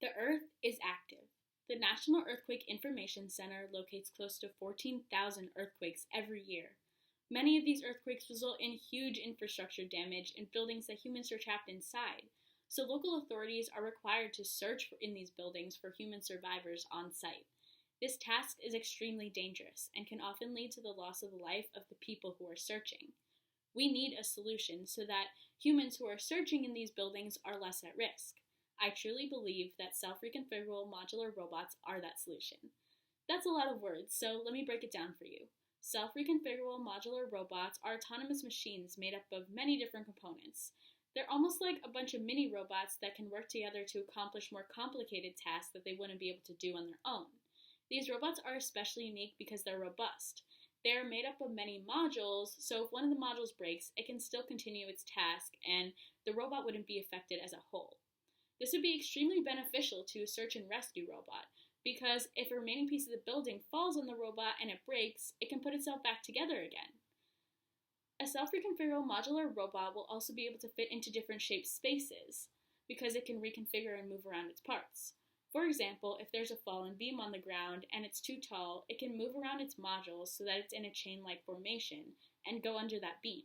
The Earth is active. The National Earthquake Information Center locates close to 14,000 earthquakes every year. Many of these earthquakes result in huge infrastructure damage in buildings that humans are trapped inside, so local authorities are required to search in these buildings for human survivors on site. This task is extremely dangerous and can often lead to the loss of the life of the people who are searching. We need a solution so that humans who are searching in these buildings are less at risk. I truly believe that self-reconfigurable modular robots are that solution. That's a lot of words, so let me break it down for you. Self-reconfigurable modular robots are autonomous machines made up of many different components. They're almost like a bunch of mini robots that can work together to accomplish more complicated tasks that they wouldn't be able to do on their own. These robots are especially unique because they're robust. They're made up of many modules, so if one of the modules breaks, it can still continue its task and the robot wouldn't be affected as a whole. This would be extremely beneficial to a search and rescue robot, because if a remaining piece of the building falls on the robot and it breaks, it can put itself back together again. A self-reconfigurable modular robot will also be able to fit into different shaped spaces, because it can reconfigure and move around its parts. For example, if there's a fallen beam on the ground and it's too tall, it can move around its modules so that it's in a chain-like formation and go under that beam.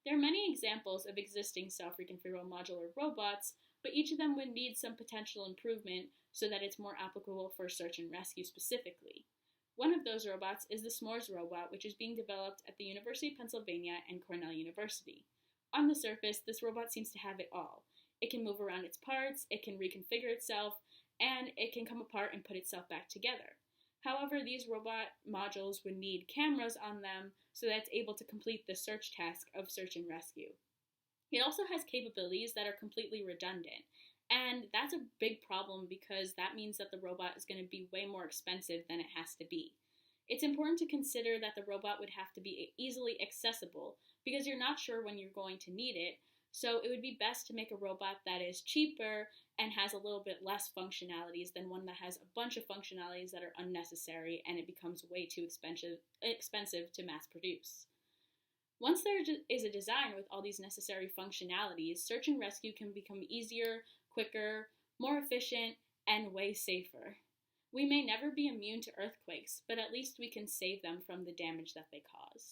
There are many examples of existing self-reconfigurable modular robots, but each of them would need some potential improvement so that it's more applicable for search and rescue specifically. One of those robots is the S'mores robot, which is being developed at the University of Pennsylvania and Cornell University. On the surface, this robot seems to have it all. It can move around its parts, it can reconfigure itself, and it can come apart and put itself back together. However, these robot modules would need cameras on them so that it's able to complete the search task of search and rescue. It also has capabilities that are completely redundant, and that's a big problem because that means that the robot is going to be way more expensive than it has to be. It's important to consider that the robot would have to be easily accessible because you're not sure when you're going to need it, so it would be best to make a robot that is cheaper and has a little bit less functionalities than one that has a bunch of functionalities that are unnecessary and it becomes way too expensive to mass produce. Once there is a design with all these necessary functionalities, search and rescue can become easier, quicker, more efficient, and way safer. We may never be immune to earthquakes, but at least we can save them from the damage that they cause.